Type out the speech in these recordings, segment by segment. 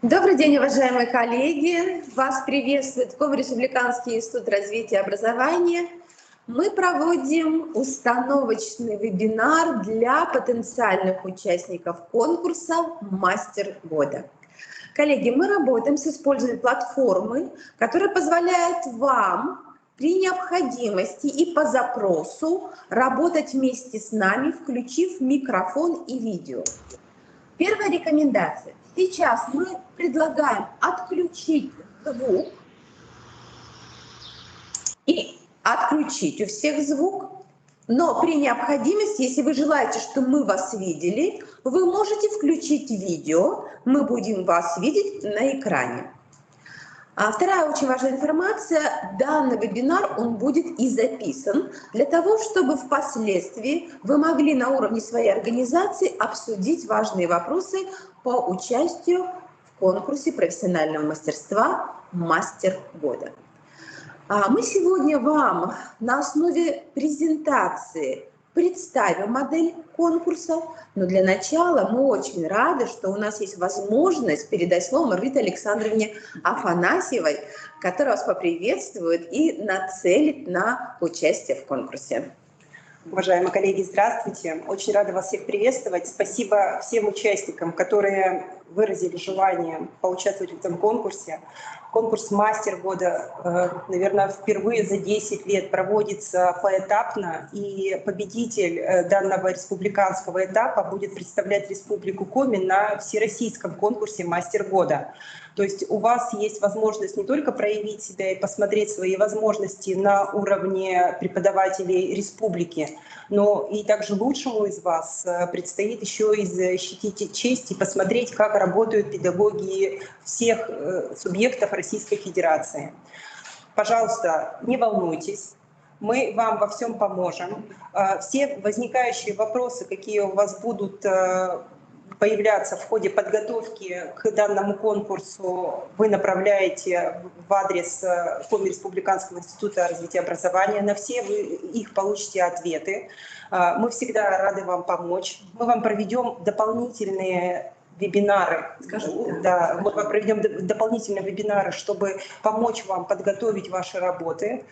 Добрый день, уважаемые коллеги! Вас приветствует Республиканский институт развития образования. Мы проводим установочный вебинар для потенциальных участников конкурса «Мастер года». Коллеги, мы работаем с использованием платформы, которая позволяет вам при необходимости и по запросу работать вместе с нами, включив микрофон и видео. Первая рекомендация. Сейчас мы предлагаем отключить звук и отключить у всех звук, но при необходимости, если вы желаете, чтобы мы вас видели, вы можете включить видео, мы будем вас видеть на экране. Вторая очень важная информация. Данный вебинар, он будет и записан для того, чтобы впоследствии вы могли на уровне своей организации обсудить важные вопросы по участию в конкурсе профессионального мастерства «Мастер года». Мы сегодня вам на основе презентации представим модель конкурса, но для начала мы очень рады, что у нас есть возможность передать слово Маргарите Александровне Афанасьевой, которая вас поприветствует и нацелит на участие в конкурсе. Уважаемые коллеги, здравствуйте. Очень рада вас всех приветствовать. Спасибо всем участникам, которые выразили желание поучаствовать в этом конкурсе. Конкурс «Мастер года», наверное, впервые за 10 лет проводится поэтапно, и победитель данного республиканского этапа будет представлять Республику Коми на всероссийском конкурсе «Мастер года». То есть у вас есть возможность не только проявить себя и посмотреть свои возможности на уровне преподавателей республики, но и также лучшему из вас предстоит еще и защитить честь и посмотреть, как работают педагоги всех субъектов Российской Федерации. Пожалуйста, не волнуйтесь, мы вам во всем поможем. Все возникающие вопросы, какие у вас будут появляться в ходе подготовки к данному конкурсу, вы направляете в адрес Коми Республиканского института развития образования. На все вы их получите ответы. Мы всегда рады вам помочь. Мы вам проведем дополнительные вебинары. Да, мы проведем дополнительные вебинары, чтобы помочь вам подготовить ваши работы.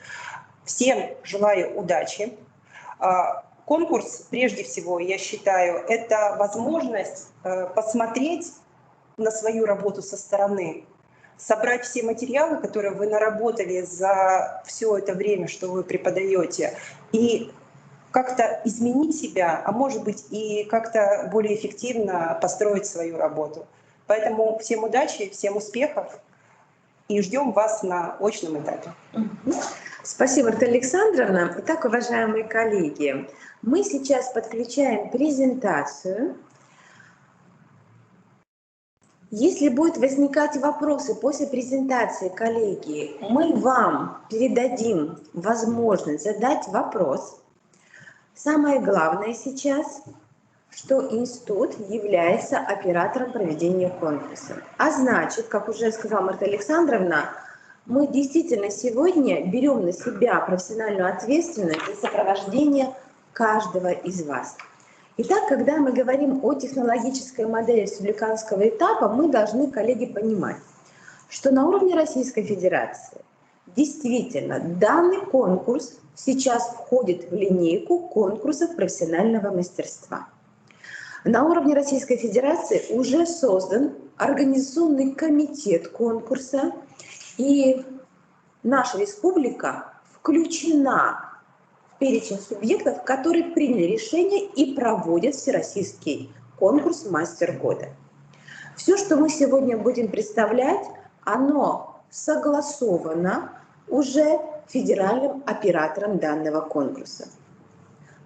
Всем желаю удачи. Конкурс, прежде всего, я считаю, это возможность посмотреть на свою работу со стороны, собрать все материалы, которые вы наработали за все это время, что вы преподаете, и как-то изменить себя, а может быть и как-то более эффективно построить свою работу. Поэтому всем удачи, всем успехов и ждем вас на очном этапе. Спасибо, Марта Александровна. Итак, уважаемые коллеги, мы сейчас подключаем презентацию. Если будут возникать вопросы после презентации, коллеги, мы вам передадим возможность задать вопрос. Самое главное сейчас, что институт является оператором проведения конкурса. А значит, как уже сказала Марта Александровна, мы действительно сегодня берем на себя профессиональную ответственность за сопровождение каждого из вас. Итак, когда мы говорим о технологической модели республиканского этапа, мы должны, коллеги, понимать, что на уровне Российской Федерации действительно данный конкурс сейчас входит в линейку конкурсов профессионального мастерства. На уровне Российской Федерации уже создан организационный комитет конкурса, и наша республика включена в перечень субъектов, которые приняли решение и проводят всероссийский конкурс «Мастер года». Все, что мы сегодня будем представлять, оно согласовано уже федеральным оператором данного конкурса.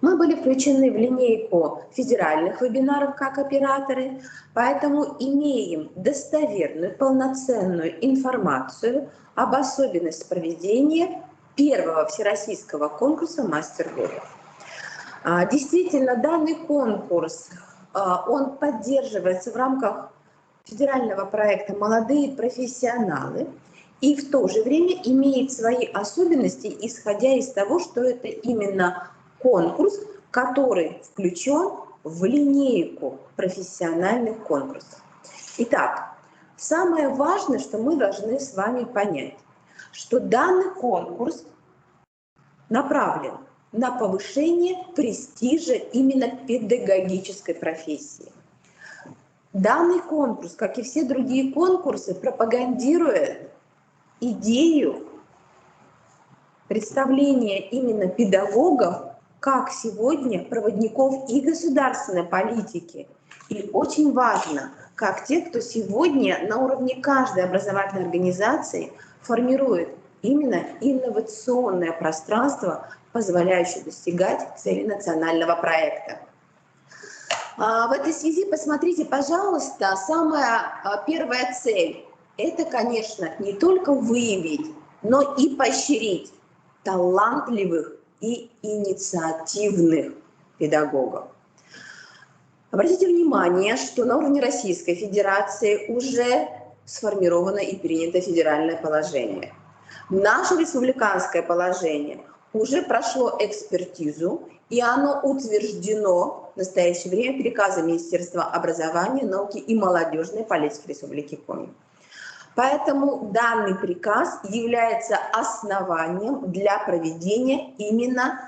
Мы были включены в линейку федеральных вебинаров как операторы, поэтому имеем достоверную, полноценную информацию об особенностях проведения первого всероссийского конкурса «Мастер года». Действительно, данный конкурс, он поддерживается в рамках федерального проекта «Молодые профессионалы» и в то же время имеет свои особенности, исходя из того, что это именно конкурс, который включен в линейку профессиональных конкурсов. Итак, Самое важное, что мы должны с вами понять, что данный конкурс направлен на повышение престижа именно педагогической профессии. Данный конкурс, как и все другие конкурсы, пропагандирует идею представления именно педагогов как сегодня проводников и государственной политики. И очень важно, как те, кто сегодня на уровне каждой образовательной организации формирует именно инновационное пространство, позволяющее достигать цели национального проекта. В этой связи посмотрите, пожалуйста, самая первая цель – это, конечно, не только выявить, но и поощрить талантливых и инициативных педагогов. Обратите внимание, что на уровне Российской Федерации уже сформировано и принято федеральное положение. Наше республиканское положение уже прошло экспертизу, и оно утверждено в настоящее время приказом Министерства образования, науки и молодежной политики Республики Коми. Поэтому данный приказ является основанием для проведения именно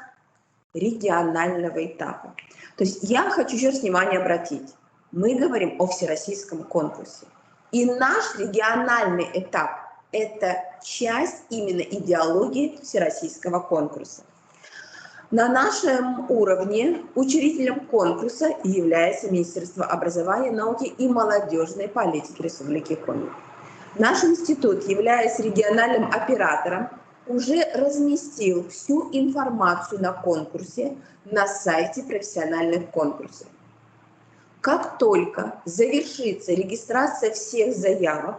регионального этапа. То есть я хочу еще раз внимание обратить. Мы говорим о всероссийском конкурсе. И наш региональный этап – это часть именно идеологии всероссийского конкурса. На нашем уровне учредителем конкурса является Министерство образования, науки и молодежной политики Республики Коми. Наш институт, являясь региональным оператором, уже разместил всю информацию на конкурсе на сайте профессиональных конкурсов. Как только завершится регистрация всех заявок,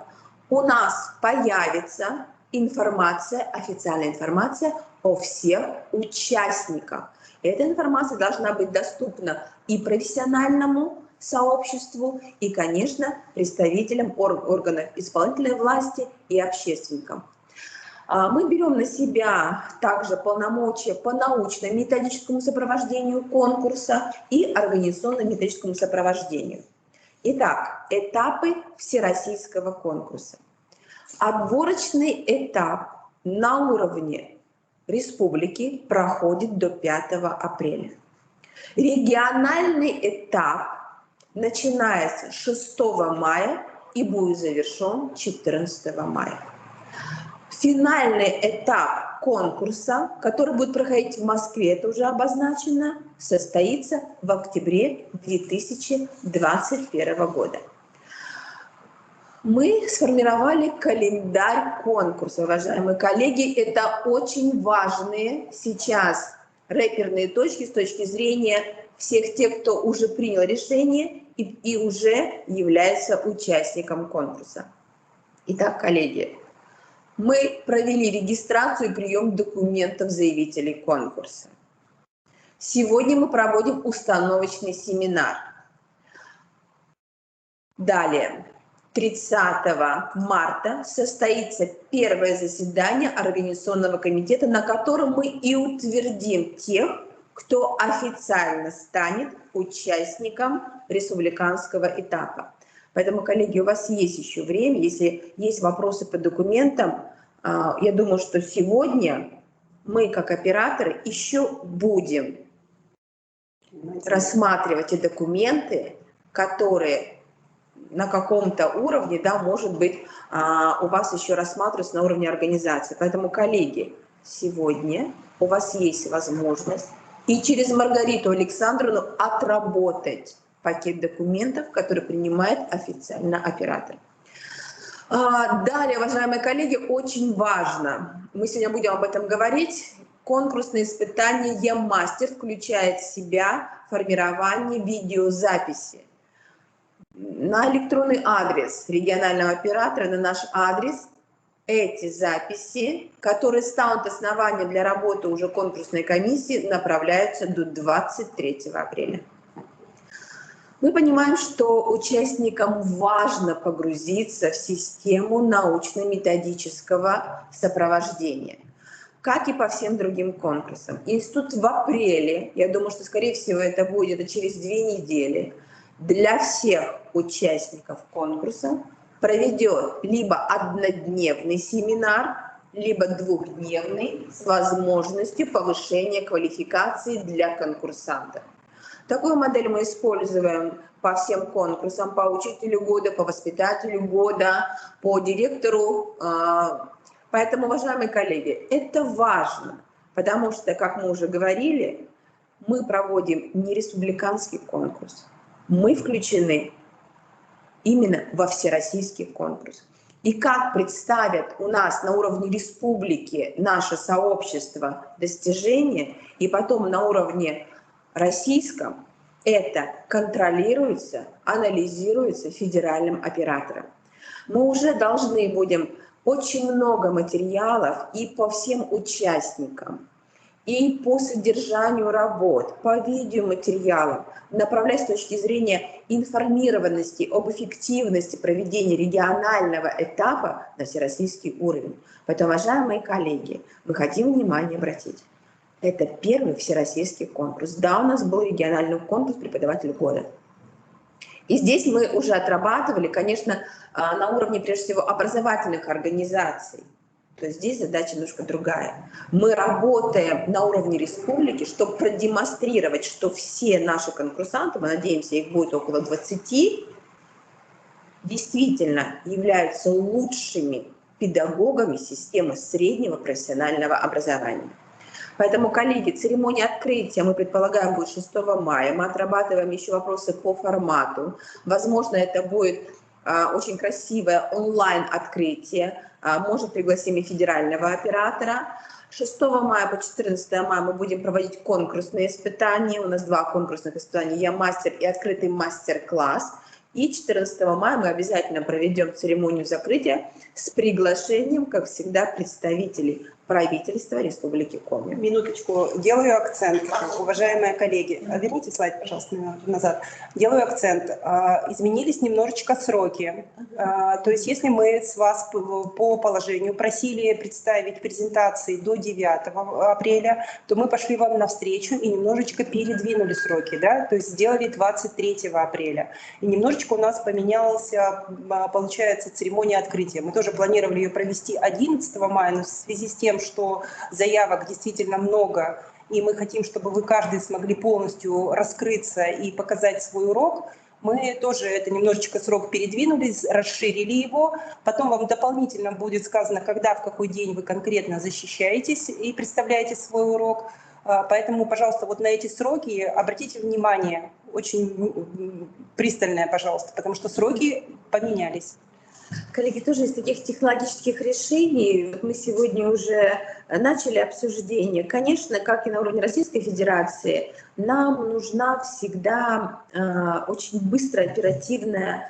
у нас появится информация, официальная информация о всех участниках. Эта информация должна быть доступна и профессиональному сообществу, и, конечно, представителям органов исполнительной власти и общественникам. Мы берем на себя также полномочия по научно-методическому сопровождению конкурса и организационно-методическому сопровождению. Итак, этапы всероссийского конкурса. Отборочный этап на уровне республики проходит до 5 апреля. Региональный этап начинается 6 мая и будет завершен 14 мая. Финальный этап конкурса, который будет проходить в Москве, это уже обозначено, состоится в октябре 2021 года. Мы сформировали календарь конкурса, уважаемые коллеги. Это очень важные сейчас реперные точки с точки зрения всех тех, кто уже принял решение и уже является участником конкурса. Итак, коллеги, мы провели регистрацию и прием документов заявителей конкурса. Сегодня мы проводим установочный семинар. Далее, 30 марта состоится первое заседание Организационного комитета, на котором мы и утвердим тех, кто официально станет участником республиканского этапа. Поэтому, коллеги, у вас есть еще время. Если есть вопросы по документам, я думаю, что сегодня мы, как операторы, еще будем рассматривать и документы, которые на каком-то уровне, да, может быть, у вас еще рассматриваются на уровне организации. Поэтому, коллеги, сегодня у вас есть возможность и через Маргариту Александровну отработать пакет документов, который принимает официально оператор. Далее, уважаемые коллеги, очень важно, мы сегодня будем об этом говорить, конкурсное испытание Е-мастер включает в себя формирование видеозаписи. На электронный адрес регионального оператора, на наш адрес, эти записи, которые станут основанием для работы уже конкурсной комиссии, направляются до 23 апреля. Мы понимаем, что участникам важно погрузиться в систему научно-методического сопровождения, как и по всем другим конкурсам. Институт в апреле, я думаю, что, скорее всего, это будет через 2 недели, для всех участников конкурса проведет либо однодневный семинар, либо двухдневный с возможностью повышения квалификации для конкурсантов. Такую модель мы используем по всем конкурсам, по учителю года, по воспитателю года, по директору. Поэтому, уважаемые коллеги, это важно, потому что, как мы уже говорили, мы проводим не республиканский конкурс, мы включены именно во всероссийский конкурс. И как представят у нас на уровне республики наше сообщество достижения, и потом на уровне российском, это контролируется, анализируется федеральным оператором. Мы уже должны будем очень много материалов и по всем участникам, и по содержанию работ, по видеоматериалам направлять с точки зрения информированности об эффективности проведения регионального этапа на всероссийский уровень. Поэтому, уважаемые коллеги, мы хотим внимание обратить. Это первый всероссийский конкурс. Да, у нас был региональный конкурс «Преподаватель года». И здесь мы уже отрабатывали, конечно, на уровне, прежде всего, образовательных организаций. То есть здесь задача немножко другая. Мы работаем на уровне республики, чтобы продемонстрировать, что все наши конкурсанты, мы надеемся, их будет около 20, действительно являются лучшими педагогами системы среднего профессионального образования. Поэтому, коллеги, церемония открытия, мы предполагаем, будет 6 мая. Мы отрабатываем еще вопросы по формату. Возможно, это будет очень красивое онлайн-открытие. Может, пригласим и федерального оператора. 6 мая по 14 мая мы будем проводить конкурсные испытания. У нас 2 конкурсных испытания «Я мастер» и открытый мастер-класс. И 14 мая мы обязательно проведем церемонию закрытия с приглашением, как всегда, представителей правительства Республики Коми. Минуточку. Делаю акцент, уважаемые коллеги. Верните слайд, пожалуйста, назад. Делаю акцент. Изменились немножечко сроки. То есть если мы с вас по положению просили представить презентации до 9 апреля, то мы пошли вам навстречу и немножечко передвинули сроки. Да? То есть сделали 23 апреля. И немножечко у нас поменялась, получается, церемония открытия. Мы тоже планировали ее провести 11 мая, но в связи с тем, что заявок действительно много, и мы хотим, чтобы вы каждый смогли полностью раскрыться и показать свой урок, мы тоже это немножечко срок передвинули, расширили его. Потом вам дополнительно будет сказано, когда, в какой день вы конкретно защищаетесь и представляете свой урок. Поэтому, пожалуйста, вот на эти сроки обратите внимание, очень пристальное, пожалуйста, потому что сроки поменялись. Коллеги, тоже из таких технологических решений мы сегодня уже начали обсуждение. Конечно, как и на уровне Российской Федерации, нам нужна всегда очень быстрая, оперативная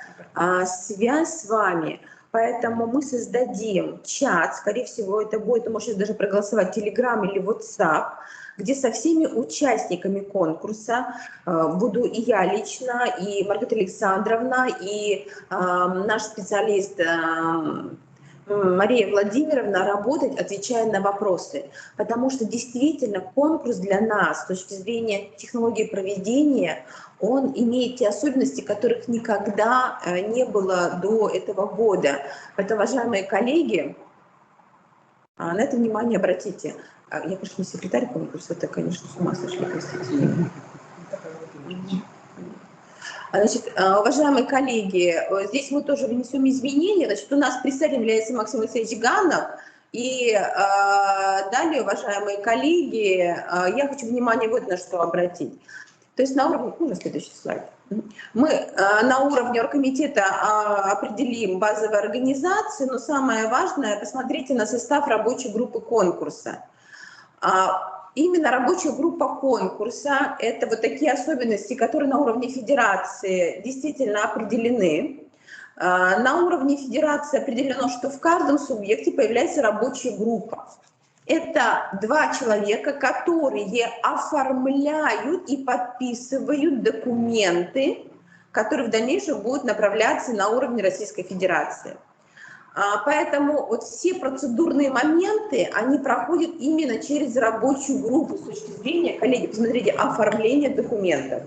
связь с вами. Поэтому мы создадим чат, скорее всего, это будет, можете даже проголосовать, Telegram или WhatsApp, где со всеми участниками конкурса буду и я лично, и Маргарита Александровна, и наш специалист Мария Владимировна работать, отвечая на вопросы. Потому что действительно конкурс для нас с точки зрения технологии проведения, он имеет те особенности, которых никогда не было до этого года. Поэтому, уважаемые коллеги, на это внимание обратите. Я, конечно, не секретарь конкурса, это, конечно, с ума сошли, простите. Значит, уважаемые коллеги, здесь мы тоже внесем изменения. Значит, у нас председателем является Максим Алексеевич Ганов. И далее, уважаемые коллеги, я хочу внимание вот на что обратить. То есть на уровне, можно следующий слайд. Мы на уровне оргкомитета определим базовые организации, но самое важное, посмотрите на состав рабочей группы конкурса. Именно рабочая группа конкурса – это вот такие особенности, которые на уровне федерации действительно определены. На уровне федерации определено, что в каждом субъекте появляется рабочая группа. Это 2 человека, которые оформляют и подписывают документы, которые в дальнейшем будут направляться на уровне Российской Федерации. Поэтому вот все процедурные моменты, они проходят именно через рабочую группу с точки зрения, коллеги, посмотрите, оформления документов.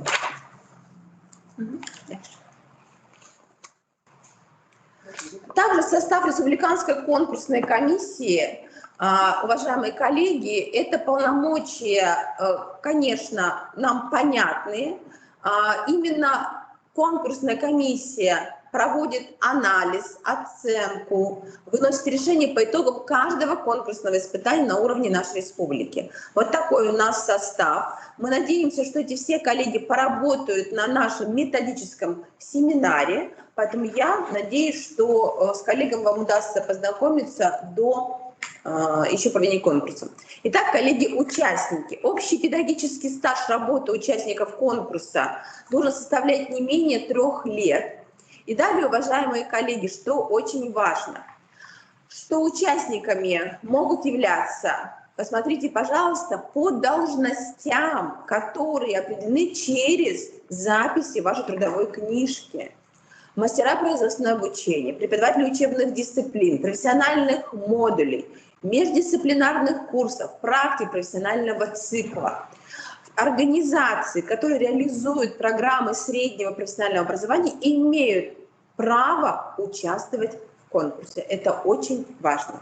Также состав республиканской конкурсной комиссии, уважаемые коллеги, это полномочия, конечно, нам понятны. Именно конкурсная комиссия проводит анализ, оценку, выносит решение по итогам каждого конкурсного испытания на уровне нашей республики. Вот такой у нас состав. Мы надеемся, что эти все коллеги поработают на нашем методическом семинаре, поэтому я надеюсь, что с коллегами вам удастся познакомиться до еще проведения конкурса. Итак, коллеги-участники, общий педагогический стаж работы участников конкурса должен составлять не менее 3 лет. И далее, уважаемые коллеги, что очень важно, что участниками могут являться, посмотрите, пожалуйста, по должностям, которые определены через записи в вашей трудовой книжке. Мастера производственного обучения, преподаватели учебных дисциплин, профессиональных модулей, междисциплинарных курсов, практик профессионального цикла, организации, которые реализуют программы среднего профессионального образования, имеют право участвовать в конкурсе. Это очень важно.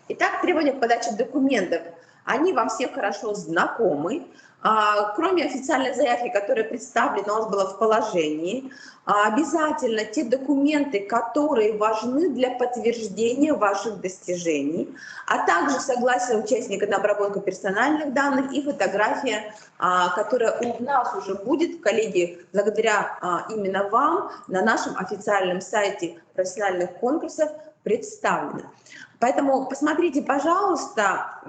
Итак, требования к подаче документов. Они вам всем хорошо знакомы. Кроме официальной заявки, которая представлена у нас была в положении, обязательно те документы, которые важны для подтверждения ваших достижений, а также согласие участника на обработку персональных данных и фотография, которая у нас уже будет, коллеги, благодаря именно вам на нашем официальном сайте профессиональных конкурсов представлена. Поэтому посмотрите, пожалуйста,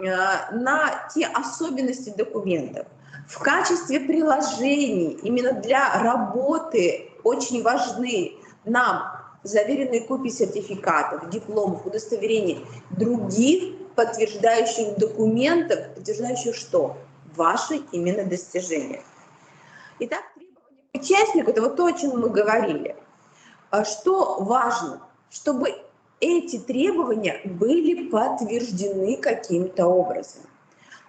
на те особенности документов. В качестве приложений именно для работы очень важны нам заверенные копии сертификатов, дипломов, удостоверений, других подтверждающих документов, подтверждающих что? Ваши именно достижения. Итак, требования к участнику – это вот то, о чем мы говорили. Что важно? Чтобы эти требования были подтверждены каким-то образом.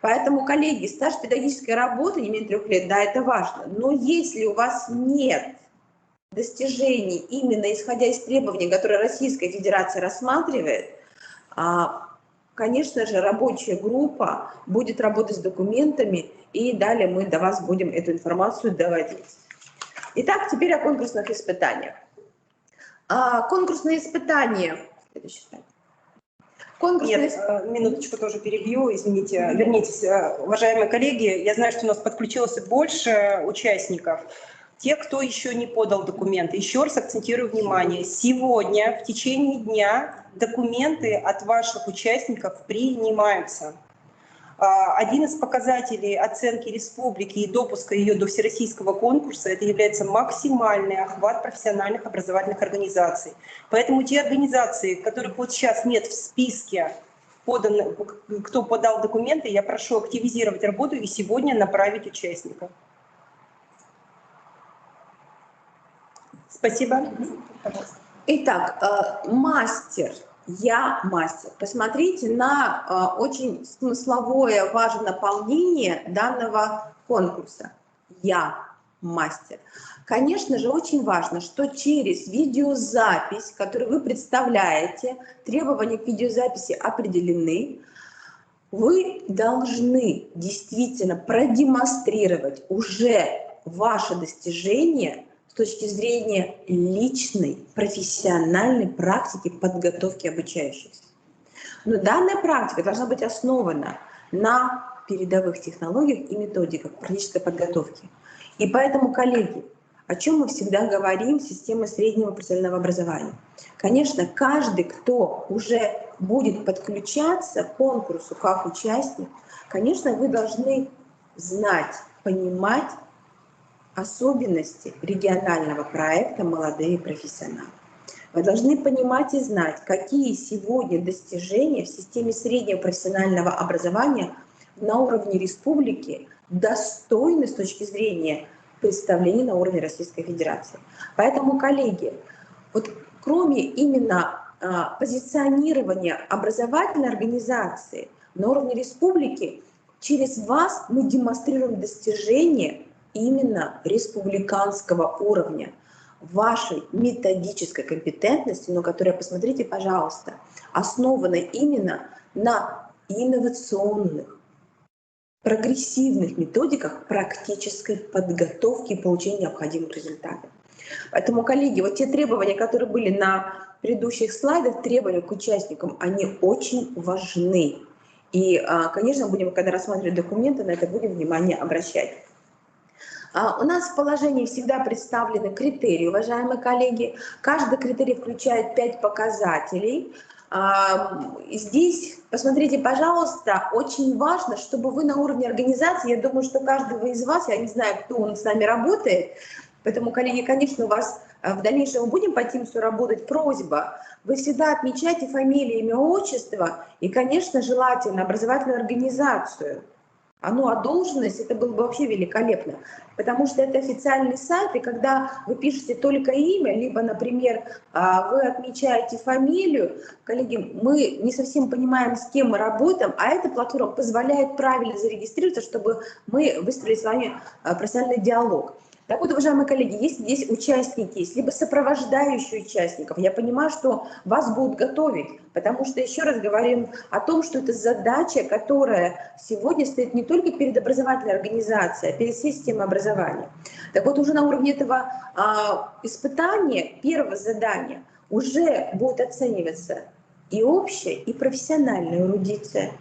Поэтому, коллеги, стаж педагогической работы не менее 3 лет, да, это важно. Но если у вас нет достижений, именно исходя из требований, которые Российская Федерация рассматривает, конечно же, рабочая группа будет работать с документами, и далее мы до вас будем эту информацию доводить. Итак, теперь о конкурсных испытаниях. Конкурсные испытания. Нет, минуточку тоже перебью, извините. Вернитесь, уважаемые коллеги, я знаю, что у нас подключилось больше участников. Те, кто еще не подал документы, еще раз акцентирую внимание, сегодня в течение дня документы от ваших участников принимаются. Один из показателей оценки республики и допуска ее до всероссийского конкурса – это является максимальный охват профессиональных образовательных организаций. Поэтому те организации, которых вот сейчас нет в списке, кто подал документы, я прошу активизировать работу и сегодня направить участников. Спасибо. Итак, мастер. Я мастер. Посмотрите на очень смысловое, важное наполнение данного конкурса. Я мастер. Конечно же, очень важно, что через видеозапись, которую вы представляете, требования к видеозаписи определены, вы должны действительно продемонстрировать уже ваши достижения с точки зрения личной, профессиональной практики подготовки обучающихся. Но данная практика должна быть основана на передовых технологиях и методиках практической подготовки. И поэтому, коллеги, о чем мы всегда говорим в системе среднего профессионального образования? Конечно, каждый, кто уже будет подключаться к конкурсу как участник, конечно, вы должны знать, понимать особенности регионального проекта «Молодые профессионалы». Вы должны понимать и знать, какие сегодня достижения в системе среднего профессионального образования на уровне республики достойны с точки зрения представлений на уровне Российской Федерации. Поэтому, коллеги, вот кроме именно позиционирования образовательной организации на уровне республики, через вас мы демонстрируем достижения именно республиканского уровня. вашей методической компетентности, но которая, посмотрите, пожалуйста, основана именно на инновационных, прогрессивных методиках практической подготовки и получения необходимых результатов. Поэтому, коллеги, вот те требования, которые были на предыдущих слайдах, требования к участникам, они очень важны. И, конечно, будем, когда рассматривать документы, на это будем внимание обращать. У нас в положении всегда представлены критерии, уважаемые коллеги. Каждый критерий включает 5 показателей. Здесь, посмотрите, пожалуйста, очень важно, чтобы вы на уровне организации, я думаю, что каждого из вас, я не знаю, кто с нами работает, поэтому, коллеги, конечно, у вас в дальнейшем мы будем по Teams работать, просьба, вы всегда отмечайте фамилию, имя, отчество и, конечно, желательно образовательную организацию. А должность, это было бы вообще великолепно, потому что это официальный сайт, и когда вы пишете только имя, либо, например, вы отмечаете фамилию, коллеги, мы не совсем понимаем, с кем мы работаем, а эта платформа позволяет правильно зарегистрироваться, чтобы мы выстроили с вами профессиональный диалог. Так вот, уважаемые коллеги, если здесь участники есть, либо сопровождающие участников, я понимаю, что вас будут готовить, потому что, еще раз говорим о том, что это задача, которая сегодня стоит не только перед образовательной организацией, а перед всей системой образования. Так вот, уже на уровне этого испытания, первого задания, уже будет оцениваться и общая, и профессиональная эрудиция,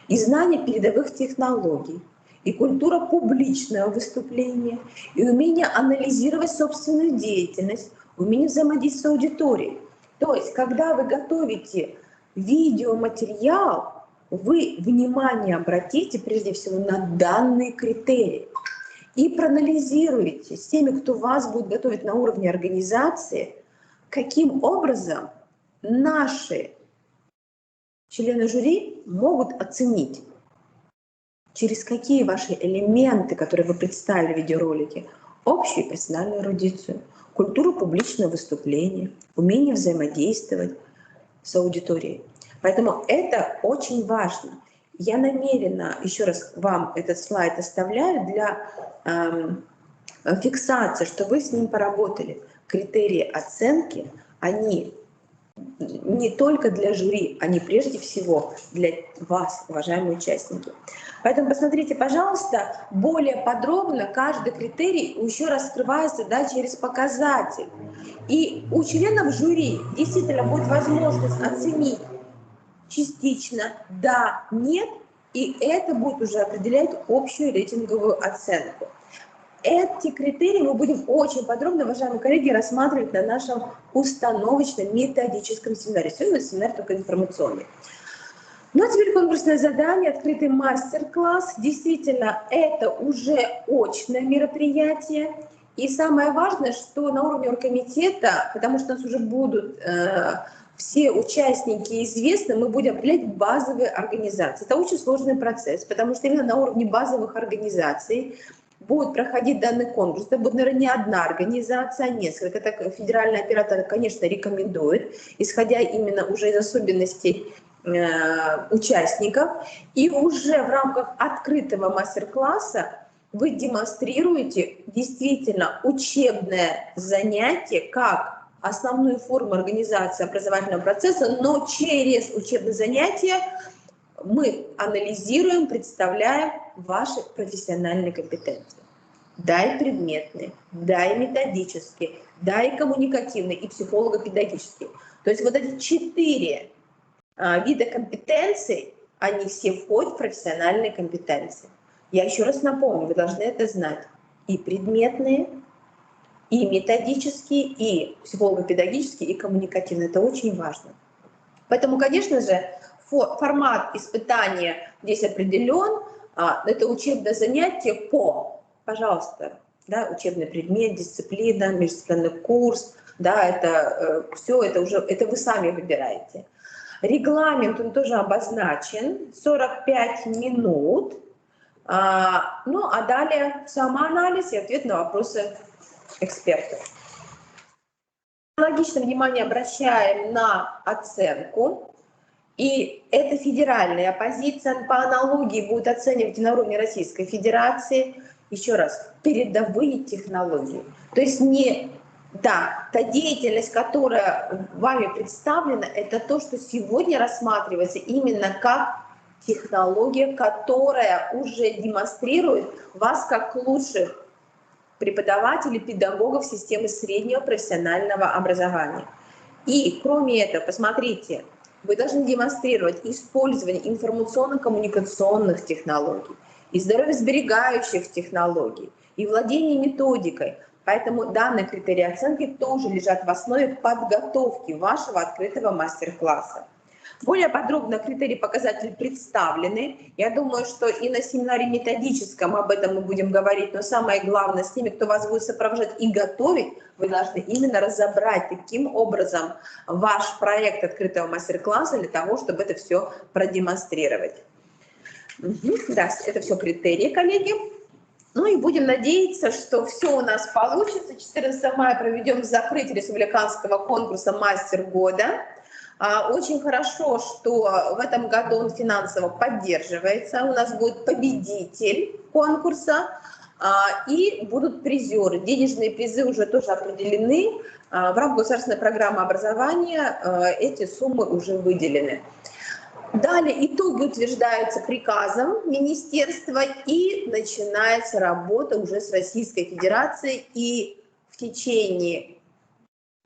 и знание передовых технологий, и культура публичного выступления, и умение анализировать собственную деятельность, умение взаимодействовать с аудиторией. То есть, когда вы готовите видеоматериал, вы внимание обратите прежде всего на данные критерии и проанализируйте с теми, кто вас будет готовить на уровне организации, каким образом наши члены жюри могут оценить, через какие ваши элементы, которые вы представили в видеоролике, общую профессиональную эрудицию, культуру публичного выступления, умение взаимодействовать с аудиторией. Поэтому это очень важно. Я намеренно, еще раз вам этот слайд оставляю для фиксации, что вы с ним поработали. Критерии оценки, они не только для жюри, они прежде всего для вас, уважаемые участники. Поэтому посмотрите, пожалуйста, более подробно каждый критерий еще раскрывается через показатель. И у членов жюри действительно будет возможность оценить частично да, нет, и это будет уже определять общую рейтинговую оценку. Эти критерии мы будем очень подробно, уважаемые коллеги, рассматривать на нашем установочном методическом семинаре. Сегодня семинар только информационный. Ну а теперь конкурсное задание, открытый мастер-класс. Действительно, это уже очное мероприятие. И самое важное, что на уровне оргкомитета, потому что у нас уже будут все участники известны, мы будем определять базовые организации. Это очень сложный процесс, потому что именно на уровне базовых организаций будет проходить данный конкурс. Это будет, наверное, не одна организация, а несколько. Так федеральный оператор, конечно, рекомендует, исходя именно уже из особенностей участников. И уже в рамках открытого мастер-класса вы демонстрируете действительно учебное занятие как основную форму организации образовательного процесса, но через учебное занятие мы анализируем, представляем ваши профессиональные компетенции. Да, и предметные, да, и методические, да, и коммуникативные, и психолого-педагогические. То есть вот эти 4 вида компетенций, они все входят в профессиональные компетенции. Я еще раз напомню, вы должны это знать. И предметные, и методические, и психолого-педагогические, и коммуникативные. Это очень важно. Поэтому, конечно же, формат испытания здесь определен. Это учебное занятие по, пожалуйста, да, учебный предмет, дисциплина, междисциплинарный курс, да, это все, это вы сами выбираете. Регламент, он тоже обозначен, 45 минут. Ну, а далее самоанализ и ответ на вопросы экспертов. Аналогично внимание обращаем на оценку. И это федеральная позиция, по аналогии будет оценивать на уровне Российской Федерации. Еще раз, передовые технологии. То есть не Да, та деятельность, которая вами представлена, это то, что сегодня рассматривается именно как технология, которая уже демонстрирует вас как лучших преподавателей, педагогов системы среднего профессионального образования. И кроме этого, посмотрите, вы должны демонстрировать использование информационно-коммуникационных технологий, и здоровьесберегающих технологий, и владение методикой. Поэтому данные критерии оценки тоже лежат в основе подготовки вашего открытого мастер-класса. Более подробно критерии показатели представлены. Я думаю, что и на семинаре методическом об этом мы будем говорить, но самое главное, с теми, кто вас будет сопровождать и готовить, вы должны именно разобрать, каким образом ваш проект открытого мастер-класса для того, чтобы это все продемонстрировать. Да, это все критерии, коллеги. Ну и будем надеяться, что все у нас получится. 14 мая проведем закрытие республиканского конкурса «Мастер года». Очень хорошо, что в этом году он финансово поддерживается. У нас будет победитель конкурса и будут призеры. Денежные призы уже тоже определены. В рамках государственной программы образования эти суммы уже выделены. Далее итоги утверждаются приказом министерства, и начинается работа уже с Российской Федерацией. И в течение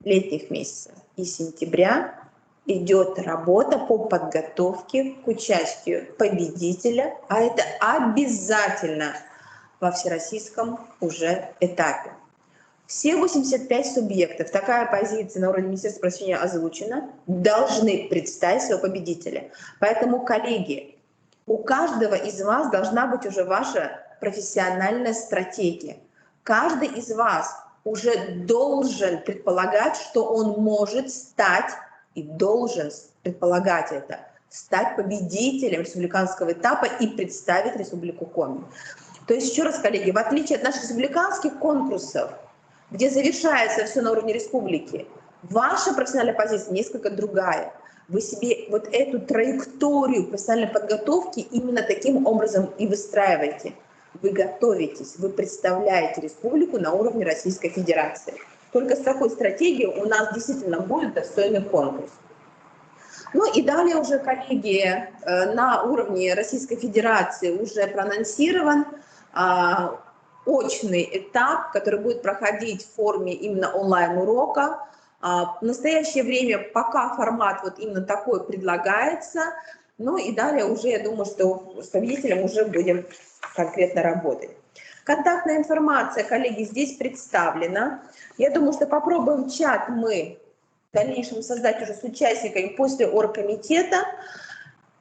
летних месяцев и сентября идет работа по подготовке к участию победителя, а это обязательно во всероссийском уже этапе. Все 85 субъектов, такая позиция на уровне Министерства просвещения озвучена, должны представить своего победителя. Поэтому, коллеги, у каждого из вас должна быть уже ваша профессиональная стратегия. Каждый из вас уже должен предполагать, что он может стать и должен предполагать это, стать победителем республиканского этапа и представить Республику Коми. То есть, еще раз, коллеги, в отличие от наших республиканских конкурсов, где завершается все на уровне республики, ваша профессиональная позиция несколько другая. Вы себе вот эту траекторию профессиональной подготовки именно таким образом и выстраиваете. Вы готовитесь, вы представляете республику на уровне Российской Федерации. Только с такой стратегией у нас действительно будет достойный конкурс. Ну и далее уже, коллеги, на уровне Российской Федерации уже проанонсирован очный этап, который будет проходить в форме именно онлайн-урока. В настоящее время пока формат вот именно такой предлагается. Ну и далее уже, я думаю, что с победителем уже будем конкретно работать. Контактная информация, коллеги, здесь представлена. Я думаю, что попробуем чат мы в дальнейшем создать уже с участниками после оргкомитета.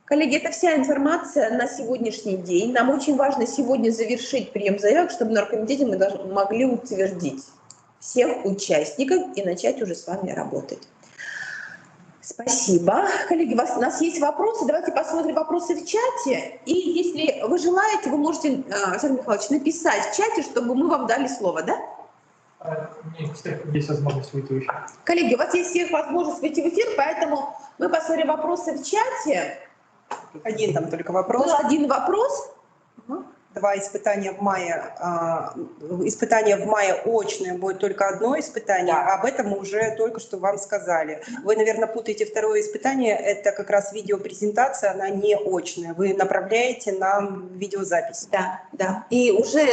Коллеги, это вся информация на сегодняшний день. Нам очень важно сегодня завершить прием заявок, чтобы на оргкомитете мы могли утвердить всех участников и начать уже с вами работать. Спасибо. Коллеги, у нас есть вопросы. Давайте посмотрим вопросы в чате. И если вы желаете, вы можете, Александр Михайлович, написать в чате, чтобы мы вам дали слово, да? Нет, всех есть возможность выйти в эфир. Коллеги, у вас есть всех возможность выйти в эфир, поэтому мы посмотрим вопросы в чате. Один там только вопрос. Был один вопрос. Два испытания в мае. Испытание в мае очное, будет только одно испытание. Да. Об этом мы уже только что вам сказали. Вы, наверное, путаете второе испытание. Это как раз видеопрезентация, она не очная. Вы направляете нам видеозапись. Да, да. И уже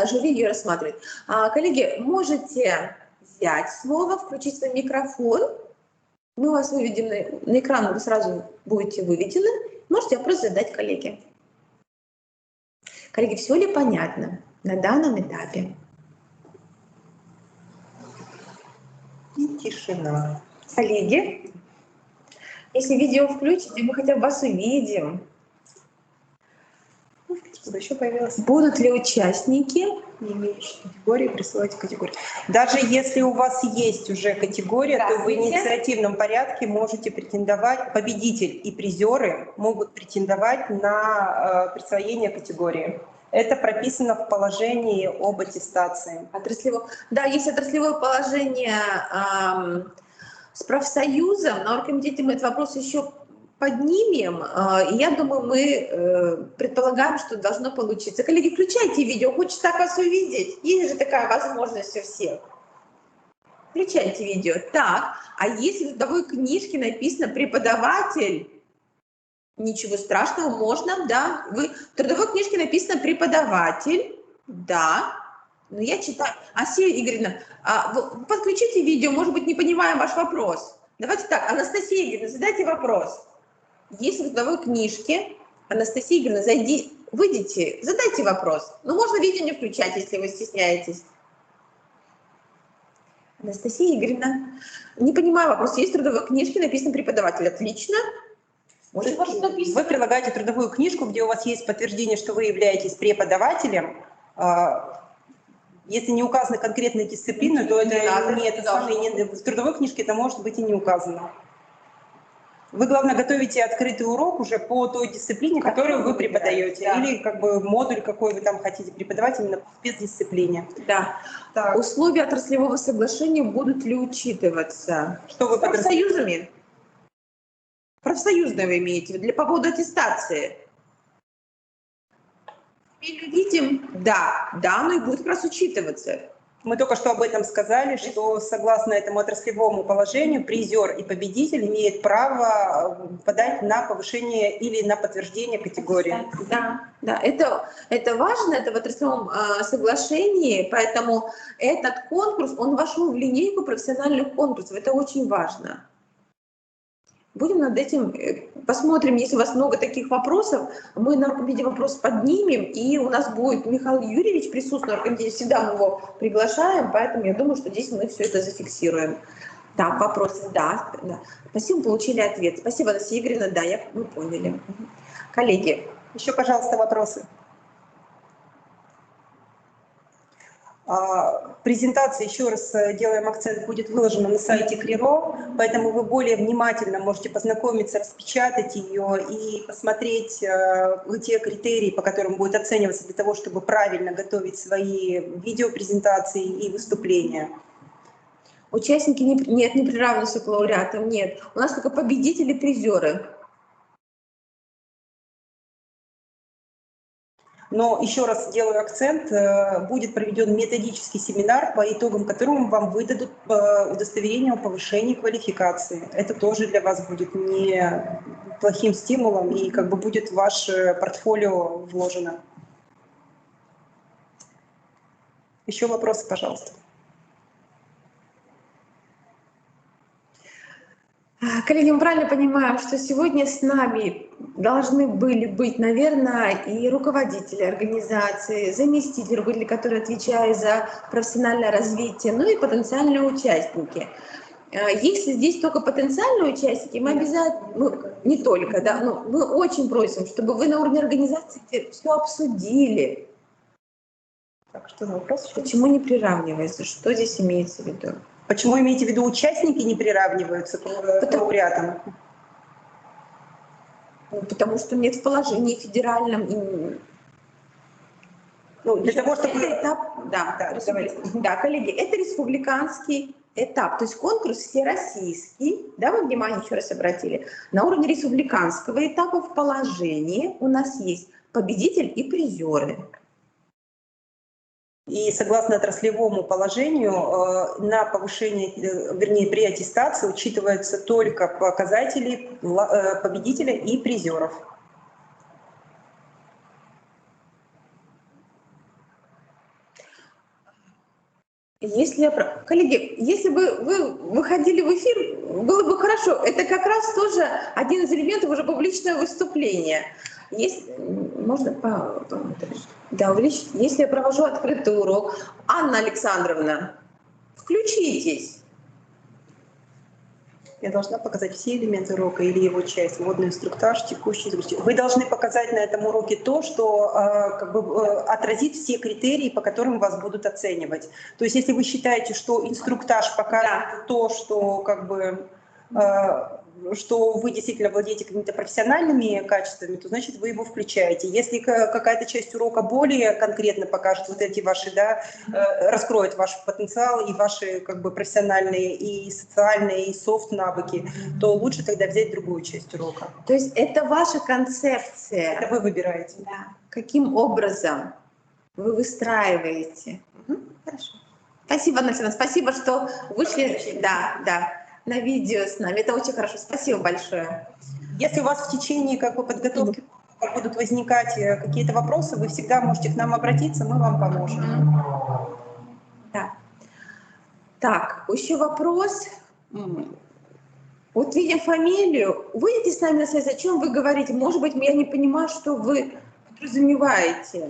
жюри ее рассматривает. Коллеги, можете взять слово, включить свой микрофон. Мы вас выведем на экран, вы сразу будете выведены. Можете вопрос задать коллеге. Коллеги, все ли понятно на данном этапе? И тишина. Коллеги, если видео включите, мы хотя бы вас увидим. Что еще появилось? Будут ли участники? Не имеющие категории, присылайте категорию. Даже если у вас есть уже категория, то в инициативном порядке можете претендовать, победитель и призеры могут претендовать на присвоение категории. Это прописано в положении об аттестации. Да, есть отраслевое положение с профсоюзом. На оргкомитете мы этот вопрос еще поднимем. И я думаю, мы предполагаем, что должно получиться. Коллеги, включайте видео, хочется так вас увидеть. Есть же такая возможность у всех. Включайте видео. Так, а если в трудовой книжке написано «преподаватель», ничего страшного, можно, да. В трудовой книжке написано «преподаватель», да. Но я читаю. Асия Игоревна, вы подключите видео, может быть, не понимаем ваш вопрос. Давайте так, Анастасия Игоревна, задайте вопрос. Если в трудовой книжке, Анастасия Игоревна, выйдите, задайте вопрос. Ну, можно видео не включать, если вы стесняетесь. Анастасия Игоревна, не понимаю вопрос. Есть в трудовой книжке, написано «преподаватель». Отлично. Может, вы прилагаете трудовую книжку, где у вас есть подтверждение, что вы являетесь преподавателем. Если не указаны конкретные дисциплины, то это не в трудовой книжке это может быть и не указано. Вы, главное, готовите открытый урок уже по той дисциплине, которую вы преподаете. Да. Или как бы модуль, какой вы там хотите преподавать, именно в спецдисциплине. Да. Так. Условия отраслевого соглашения будут ли учитываться? Что вы профсоюзами? Профсоюзные вы имеете в виду, по поводу аттестации? Видим? Да, но и будет как раз учитываться. Мы только что об этом сказали, что согласно этому отраслевому положению призер и победитель имеют право подать на повышение или на подтверждение категории. Да, это важно, это в отраслевом соглашении, поэтому этот конкурс, он вошел в линейку профессиональных конкурсов, это очень важно. Будем над этим, посмотрим, если у вас много таких вопросов, мы на рукописи вопрос поднимем, и у нас будет Михаил Юрьевич присутствовать, на рукописи всегда мы его приглашаем, поэтому я думаю, что здесь мы все это зафиксируем. Так, вопросы, да. Спасибо, получили ответ. Спасибо, Анастасия Игоревна, да, мы поняли. Коллеги. Еще, пожалуйста, вопросы. Презентация, еще раз делаем акцент, будет выложена на сайте КРИРО, поэтому вы более внимательно можете познакомиться, распечатать ее и посмотреть те критерии, по которым будет оцениваться для того, чтобы правильно готовить свои видеопрезентации и выступления. Участники нет, не приравниваются к лауреатам, нет. У нас только победители, призеры. Но еще раз делаю акцент, будет проведен методический семинар, по итогам которого вам выдадут удостоверение о повышении квалификации. Это тоже для вас будет не плохим стимулом и как бы будет в ваше портфолио вложено. Еще вопросы, пожалуйста. Коллеги, мы правильно понимаем, что сегодня с нами должны были быть, наверное, и руководители организации, заместители руководители, которые отвечают за профессиональное развитие, ну и потенциальные участники. Если здесь только потенциальные участники, мы обязательно, не только, да, но мы очень просим, чтобы вы на уровне организации все обсудили. Так, что за вопрос? Почему не приравнивается? Что здесь имеется в виду? Почему имеете в виду участники не приравниваются к лауреатам? Потому что нет в положении федеральном. Ну, для того, чтобы... Да, коллеги, это республиканский этап, то есть конкурс всероссийский, да, вы внимание еще раз обратили, на уровне республиканского этапа в положении у нас есть победитель и призеры. И согласно отраслевому положению на повышение, вернее, при аттестации учитываются только показатели победителя и призеров. Коллеги, если бы вы выходили в эфир, было бы хорошо. Это как раз тоже один из элементов уже публичного выступления. Можно да, увеличить. Если я провожу открытый урок, Анна Александровна, включитесь. Я должна показать все элементы урока или его часть, вводный инструктаж, текущий. Вы должны показать на этом уроке то, что как бы, отразит все критерии, по которым вас будут оценивать. То есть если вы считаете, что инструктаж показывает то, что как бы... что вы действительно владеете какими-то профессиональными качествами, то значит вы его включаете. Если какая-то часть урока более конкретно покажет вот эти ваши, да, раскроет ваш потенциал и ваши как бы профессиональные и социальные и софт-навыки, то лучше тогда взять другую часть урока. То есть это ваша концепция. Это вы выбираете. Да. Каким образом вы выстраиваете? Хорошо. Спасибо, Анна, спасибо, что вышли на видео с нами. Это очень хорошо. Спасибо большое. Если у вас в течение подготовки будут возникать какие-то вопросы, вы всегда можете к нам обратиться, мы вам поможем. Да. Так, еще вопрос. Вот видя фамилию, выйдите с нами на связь, о чем вы говорите? Может быть, я не понимаю, что вы подразумеваете.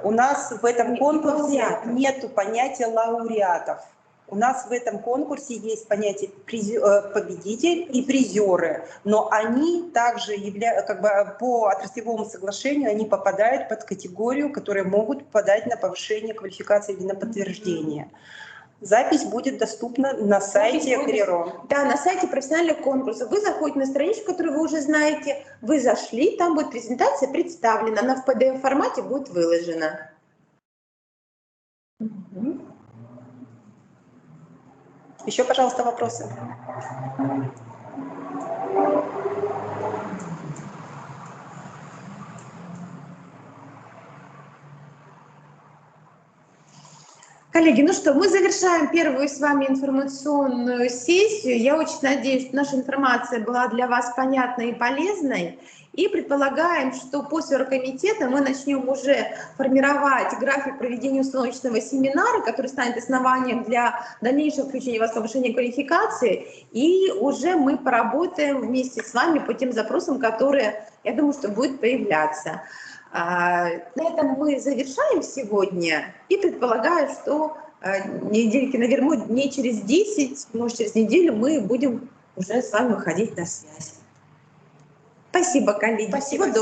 У нас в этом конкурсе нет понятия лауреатов. У нас в этом конкурсе есть понятие победитель и призеры, но они также по отраслевому соглашению они попадают под категорию, которые могут подать на повышение квалификации или на подтверждение. Запись будет доступна на сайте КРИРО. Да, на сайте профессиональных конкурсов. Вы заходите на страничку, которую вы уже знаете, вы зашли, там будет презентация представлена, она в PDF-формате будет выложена. Еще, пожалуйста, вопросы. Коллеги, ну что, мы завершаем первую с вами информационную сессию. Я очень надеюсь, что наша информация была для вас понятной и полезной. И предполагаем, что после оргкомитета мы начнем уже формировать график проведения установочного семинара, который станет основанием для дальнейшего включения вас в повышение квалификации. И уже мы поработаем вместе с вами по тем запросам, которые, я думаю, что будут появляться. На этом мы завершаем сегодня и предполагаю, что недельки, наверное, дней через 10, может, через неделю мы будем уже с вами выходить на связь. Спасибо, коллеги. Спасибо.